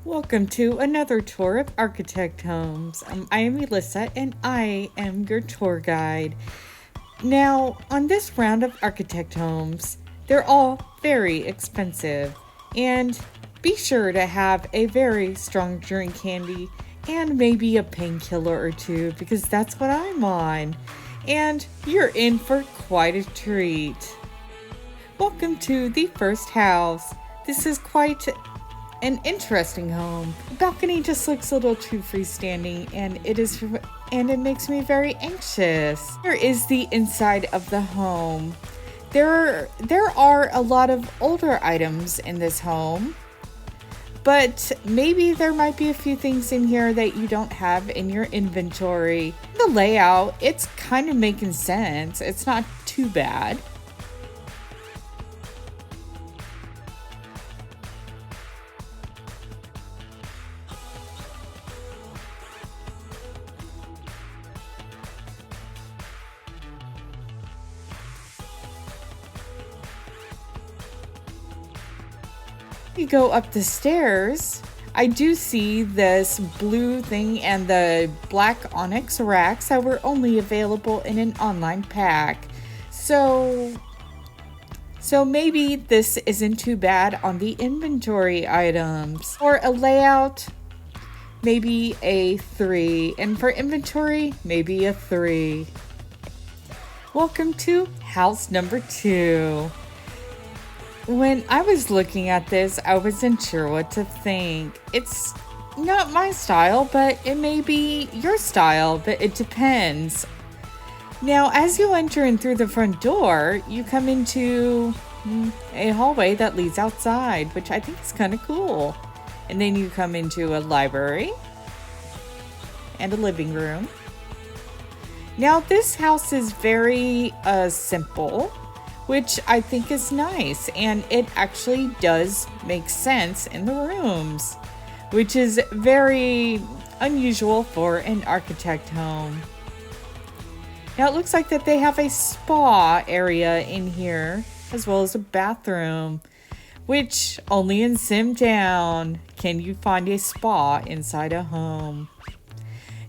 Welcome to another tour of Architect Homes. I am Elissa and I am your tour guide. Now, on this round of Architect Homes, they're all very expensive. And be sure to have a very strong drink handy and maybe a painkiller or two because that's what I'm on. And you're in for quite a treat. Welcome to the first house. This is quite an interesting home. The balcony just looks a little too freestanding and it makes me very anxious. Here is the inside of the home. There are a lot of older items in this home, but maybe there might be a few things in here that you don't have in your inventory. The layout, it's kind of making sense. It's not too bad. You go up the stairs, I do see this blue thing and the black onyx racks that were only available in an online pack. So maybe this isn't too bad on the inventory items. For a layout, maybe a 3. And for inventory, maybe a 3. Welcome to house number 2. When I was looking at this, I wasn't sure what to think. It's not my style, but it may be your style, but it depends. Now, as you enter in through the front door, you come into a hallway that leads outside, which I think is kind of cool. And then you come into a library and a living room. Now, this house is very simple, which I think is nice, and it actually does make sense in the rooms, which is very unusual for an architect home. Now it looks like that they have a spa area in here, as well as a bathroom, which only in SimTown can you find a spa inside a home.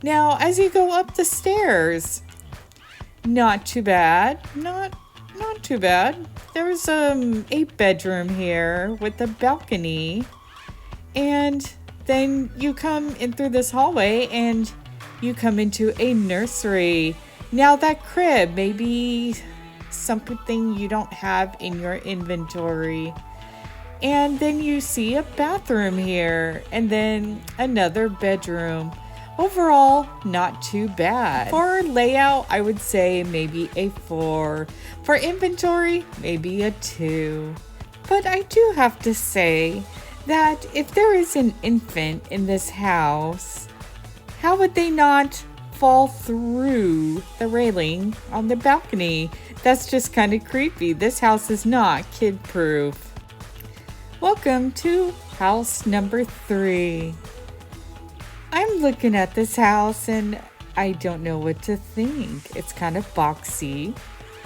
Now, as you go up the stairs, not too bad, not too bad. There's a bedroom here with a balcony, and then you come in through this hallway and you come into a nursery. Now that crib may be something you don't have in your inventory. And then you see a bathroom here and then another bedroom. Overall, not too bad. For layout, I would say maybe a 4. For inventory, maybe a 2. But I do have to say that if there is an infant in this house, how would they not fall through the railing on the balcony? That's just kind of creepy. This house is not kid-proof. Welcome to house number 3. I'm looking at this house and I don't know what to think. It's kind of boxy,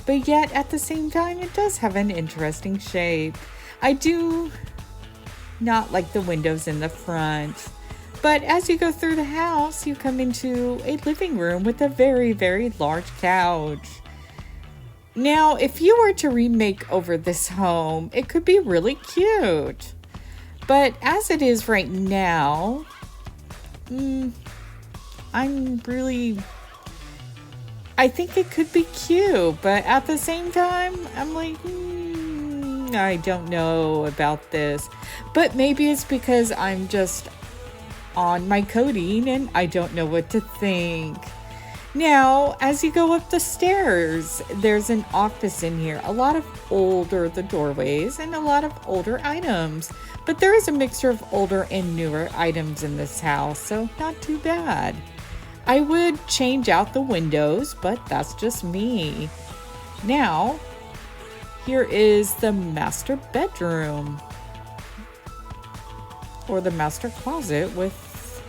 but yet at the same time, it does have an interesting shape. I do not like the windows in the front, but as you go through the house, you come into a living room with a very, very large couch. Now, if you were to remake over this home, it could be really cute, but as it is right now, I think it could be cute, but at the same time, I'm like, I don't know about this. But maybe it's because I'm just on my codeine and I don't know what to think. Now, as you go up the stairs, there's an office in here. A lot of older doorways and a lot of older items. But there is a mixture of older and newer items in this house, so not too bad. I would change out the windows, but that's just me. Now, here is the master bedroom. Or the master closet with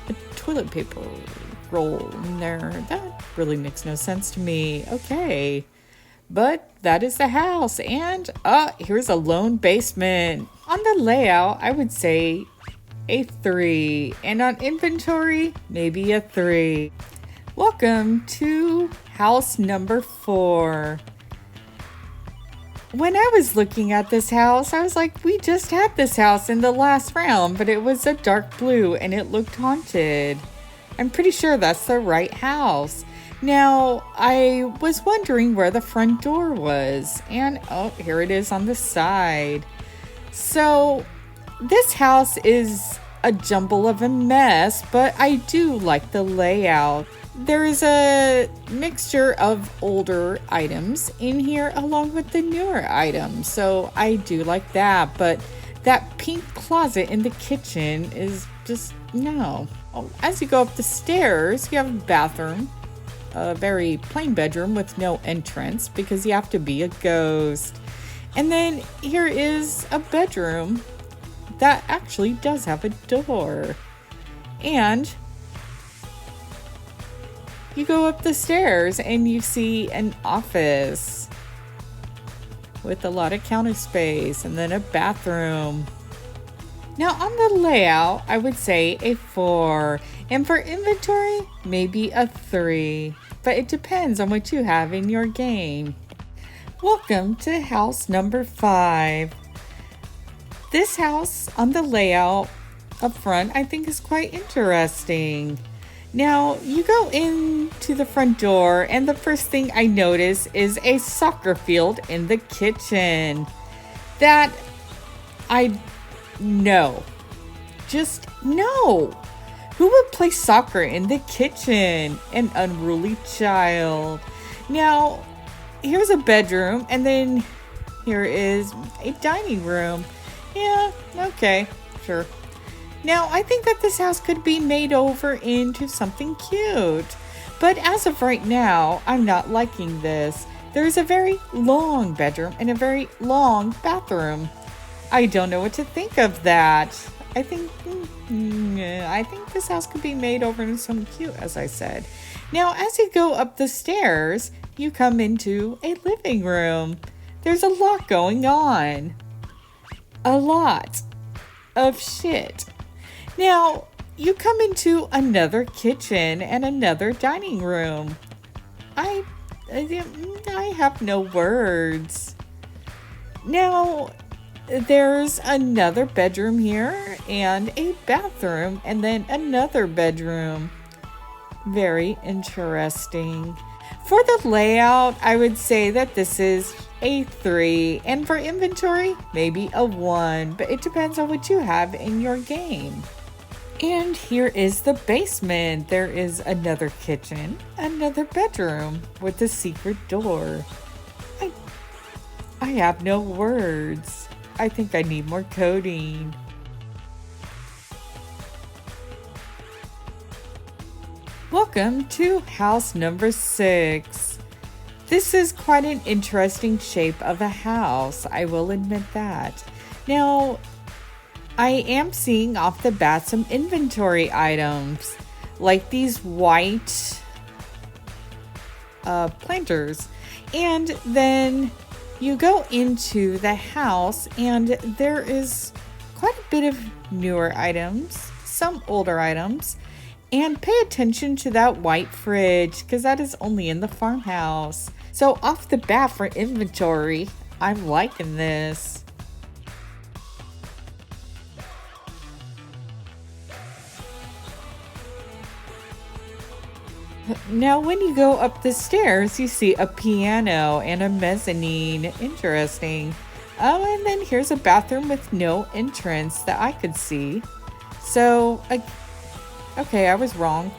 a toilet paper roll in there. That really makes no sense to me. Okay. But that is the house. And here's a lone basement. On the layout, I would say a 3. And on inventory, maybe a 3. Welcome to house number 4. When I was looking at this house, I was like, we just had this house in the last round, but it was a dark blue and it looked haunted. I'm pretty sure that's the right house. Now, I was wondering where the front door was, and oh, here it is on the side. So, this house is a jumble of a mess, but I do like the layout. There is a mixture of older items in here along with the newer items, so I do like that, but that pink closet in the kitchen is just, no. Oh, as you go up the stairs, you have a bathroom, a very plain bedroom with no entrance because you have to be a ghost. And then here is a bedroom that actually does have a door. And you go up the stairs and you see an office with a lot of counter space and then a bathroom. Now on the layout, I would say a 4. And for inventory, maybe a 3. But it depends on what you have in your game. Welcome to house number 5. This house on the layout up front, I think is quite interesting. Now, you go into the front door, and the first thing I notice is a soccer field in the kitchen. That, no. Just no. Who would play soccer in the kitchen? An unruly child. Now, here's a bedroom, and then here is a dining room. Yeah, okay, sure. Now, I think that this house could be made over into something cute. But as of right now, I'm not liking this. There is a very long bedroom and a very long bathroom. I don't know what to think of that. I think this house could be made over into something cute, as I said. Now, as you go up the stairs, you come into a living room. There's a lot going on. A lot of shit. Now, you come into another kitchen and another dining room. I have no words. Now, there's another bedroom here and a bathroom and then another bedroom. Very interesting. For the layout, I would say that this is a 3, and for inventory, maybe a 1, but it depends on what you have in your game. And here is the basement. There is another kitchen, another bedroom with a secret door. I have no words. I think I need more coding. Welcome to house number 6. This is quite an interesting shape of a house, I will admit that. Now, I am seeing off the bat some inventory items, like these white planters. And then you go into the house and there is quite a bit of newer items, some older items. And pay attention to that white fridge because that is only in the farmhouse. So off the bat for inventory, I'm liking this. Now when you go up the stairs, you see a piano and a mezzanine. Interesting. Oh, and then here's a bathroom with no entrance that I could see. So, okay, I was wrong.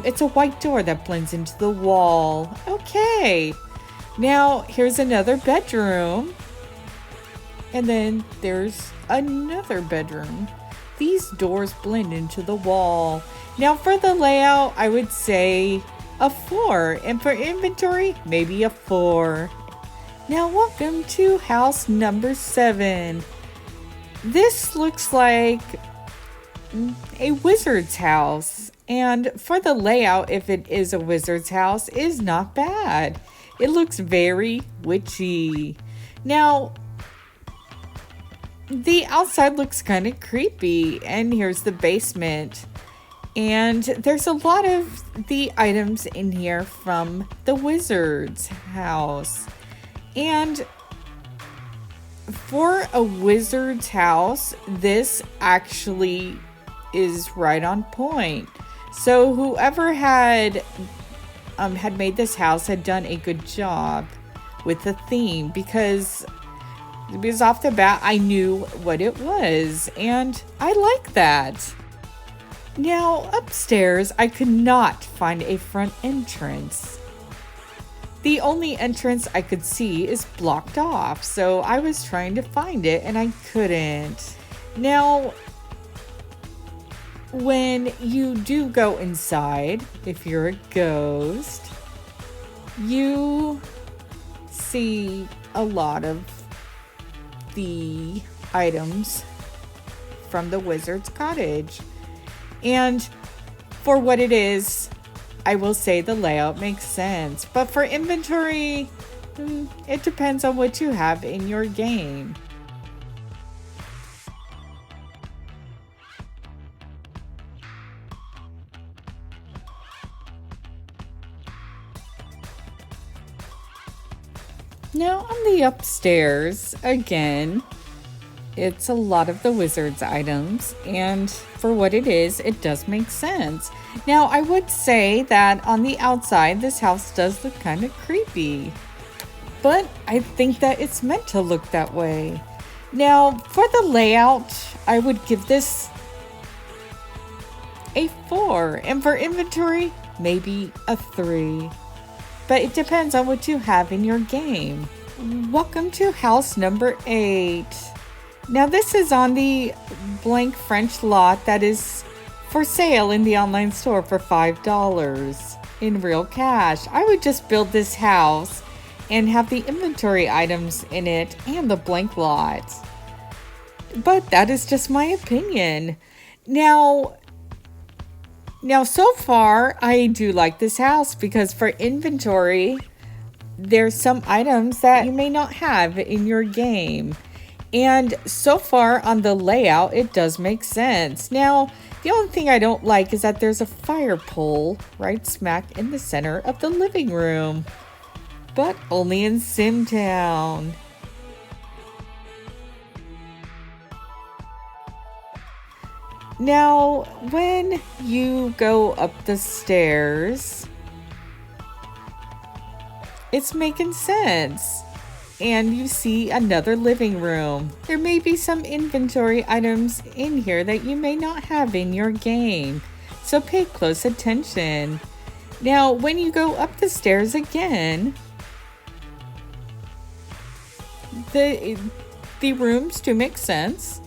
It's a white door that blends into the wall. Okay. Now, here's another bedroom. And then there's another bedroom. These doors blend into the wall. Now, for the layout, I would say a 4. And for inventory, maybe a 4. Now, welcome to house number 7. This looks like a wizard's house, and for the layout, if it is a wizard's house, is not bad. It looks very witchy. Now, the outside looks kind of creepy, and here's the basement. And there's a lot of the items in here from the wizard's house. And for a wizard's house, this actually is right on point. So whoever had made this house had done a good job with the theme, because off the bat I knew what it was, and I like that. Now upstairs I could not find a front entrance. The only entrance I could see is blocked off, so I was trying to find it and I couldn't. Now, when you do go inside, if you're a ghost, you see a lot of the items from the wizard's cottage. And for what it is, I will say the layout makes sense. But for inventory, it depends on what you have in your game. Now on the upstairs, again, it's a lot of the wizard's items, and for what it is, it does make sense. Now, I would say that on the outside, this house does look kind of creepy, but I think that it's meant to look that way. Now, for the layout, I would give this a 4, and for inventory, maybe a 3. But it depends on what you have in your game. Welcome to house number 8. Now this is on the blank French lot that is for sale in the online store for $5 in real cash. I would just build this house and have the inventory items in it and the blank lot. But that is just my opinion. Now so far I do like this house, because for inventory, there's some items that you may not have in your game. And so far on the layout, it does make sense. Now, the only thing I don't like is that there's a fire pole right smack in the center of the living room. But only in Simtown. Now, when you go up the stairs, it's making sense. And you see another living room. There may be some inventory items in here that you may not have in your game, so pay close attention. Now, when you go up the stairs again, the rooms do make sense,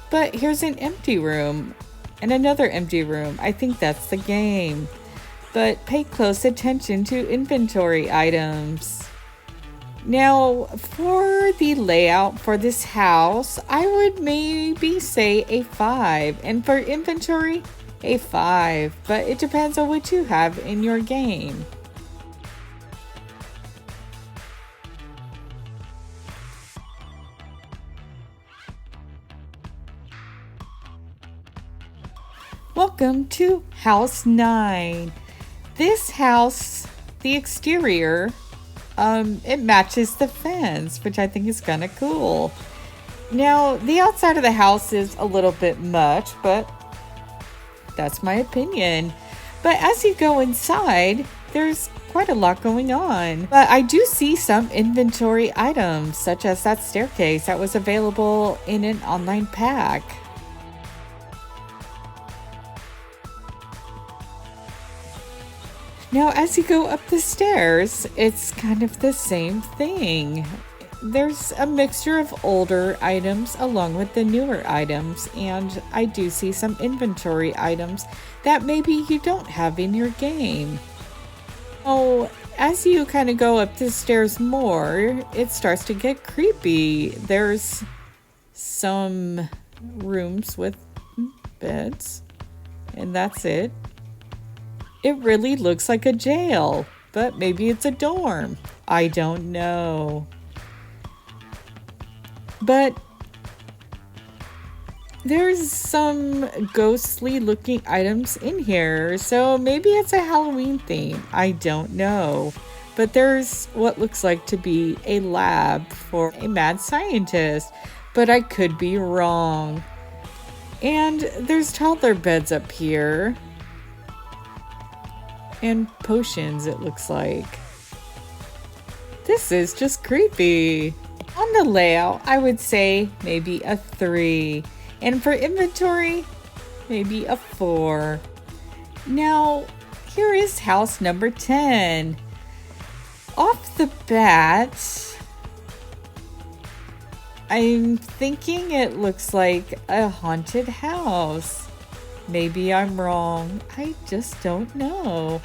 but here's an empty room and another empty room. I think that's the game, but pay close attention to inventory items. Now, for the layout for this house, I would maybe say a 5. And for inventory, a 5. But it depends on what you have in your game. Welcome to House 9. This house, the exterior, it matches the fence, which I think is kind of cool. Now, the outside of the house is a little bit much, but that's my opinion. But as you go inside, there's quite a lot going on. But I do see some inventory items, such as that staircase that was available in an online pack. Now, as you go up the stairs, it's kind of the same thing. There's a mixture of older items along with the newer items, and I do see some inventory items that maybe you don't have in your game. Oh, as you kind of go up the stairs more, it starts to get creepy. There's some rooms with beds, and that's it. It really looks like a jail, but maybe it's a dorm. I don't know. But There's some ghostly looking items in here, so maybe it's a Halloween theme. I don't know. But there's what looks like to be a lab for a mad scientist, but I could be wrong. And there's toddler beds up here. And potions, it looks like. This is just creepy. On the layout, I would say maybe a 3. And for inventory, maybe a 4. Now, here is house number 10. Off the bat, I'm thinking it looks like a haunted house. Maybe I'm wrong. I just don't know.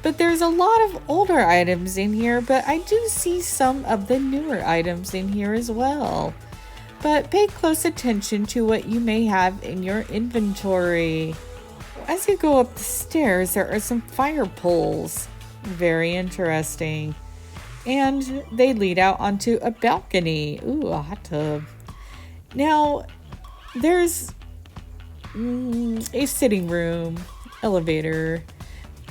But there's a lot of older items in here, but I do see some of the newer items in here as well. But pay close attention to what you may have in your inventory. As you go up the stairs, there are some fire poles. Very interesting. And they lead out onto a balcony. Ooh, a hot tub. Now, there's a sitting room, elevator.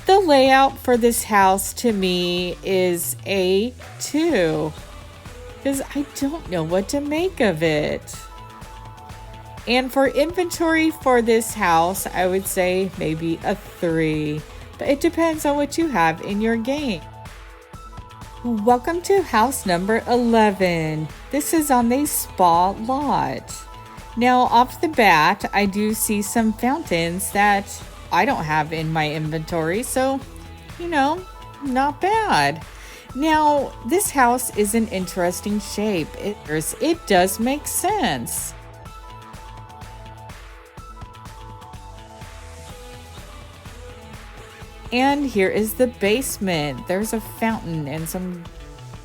The layout for this house to me is a 2. Because I don't know what to make of it. And for inventory for this house, I would say maybe a 3. But it depends on what you have in your game. Welcome to house number 11. This is on the spa lot. Now, off the bat, I do see some fountains that I don't have in my inventory. So, not bad. Now, this house is an interesting shape. It does make sense. And here is the basement. There's a fountain and some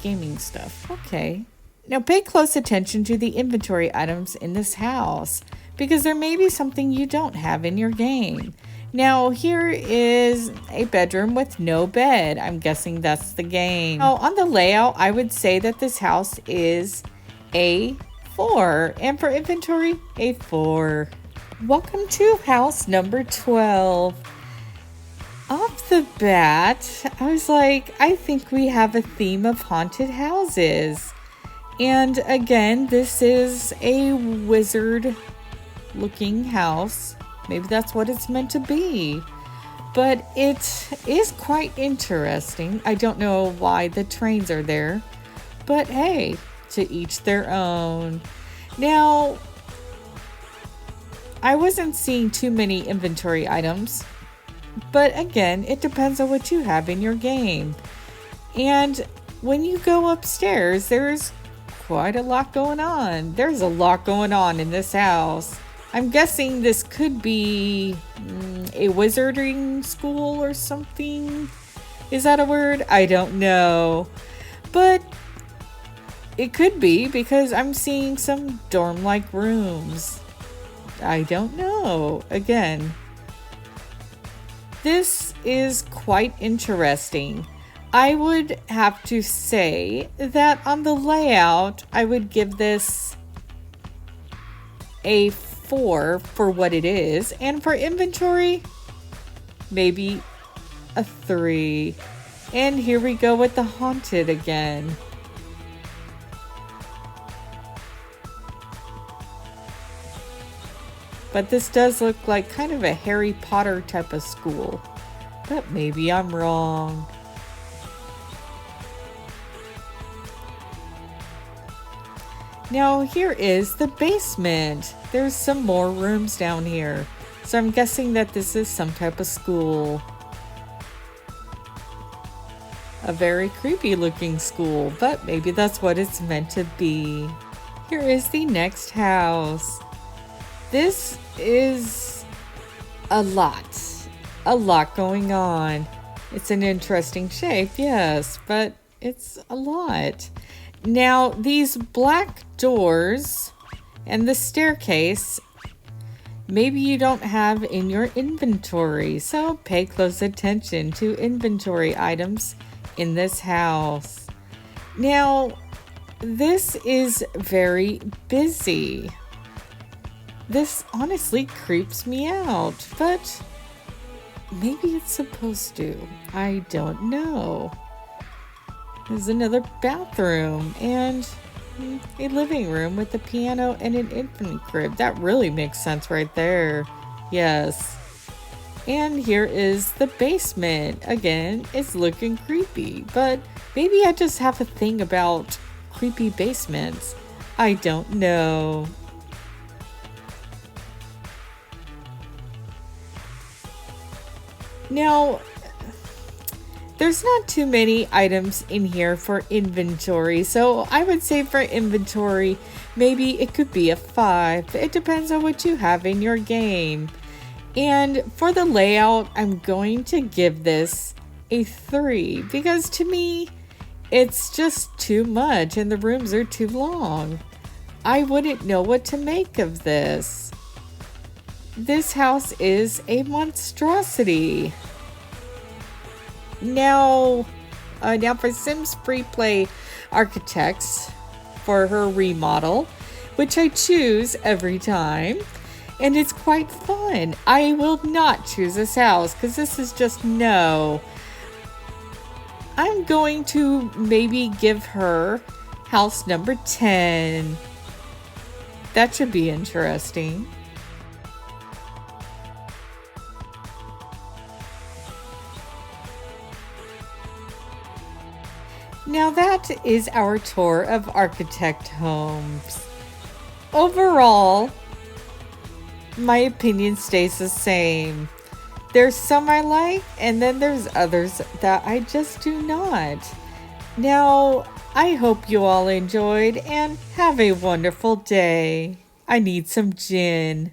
gaming stuff. Okay. Now pay close attention to the inventory items in this house, because there may be something you don't have in your game. Now, here is a bedroom with no bed. I'm guessing that's the game. Now, on the layout, I would say that this house is a 4. And for inventory, a 4. Welcome to house number 12. Off the bat, I was like, I think we have a theme of haunted houses. And again, this is a wizard-looking house. Maybe that's what it's meant to be. But it is quite interesting. I don't know why the trains are there. But hey, to each their own. Now, I wasn't seeing too many inventory items. But again, it depends on what you have in your game. And when you go upstairs, there's quite a lot going on. There's a lot going on in this house. I'm guessing this could be a wizarding school or something. Is that a word? I don't know. But it could be, because I'm seeing some dorm-like rooms. I don't know. Again, this is quite interesting. I would have to say that on the layout, I would give this a 4 for what it is. And for inventory, maybe a 3. And here we go with the haunted again. But this does look like kind of a Harry Potter type of school. But maybe I'm wrong. Now here is the basement. There's some more rooms down here. So I'm guessing that this is some type of school. A very creepy looking school, but maybe that's what it's meant to be. Here is the next house. This is a lot going on. It's an interesting shape, yes, but it's a lot. Now, these black doors and the staircase, maybe you don't have in your inventory, so pay close attention to inventory items in this house. Now, this is very busy. This honestly creeps me out, but maybe it's supposed to. I don't know. There's another bathroom and a living room with a piano and an infant crib. That really makes sense right there. Yes. And here is the basement. Again, it's looking creepy, but maybe I just have a thing about creepy basements. I don't know. Now, there's not too many items in here for inventory, so I would say for inventory, maybe it could be a 5. It depends on what you have in your game. And for the layout, I'm going to give this a 3 because to me, it's just too much and the rooms are too long. I wouldn't know what to make of this. This house is a monstrosity. Now for Sims Freeplay Architects for her remodel, which I choose every time, and it's quite fun. I will not choose this house because this is just no. I'm going to maybe give her house number 10. That should be interesting. Now that is our tour of architect homes. Overall, my opinion stays the same. There's some I like, and then there's others that I just do not. Now, I hope you all enjoyed and have a wonderful day. I need some gin.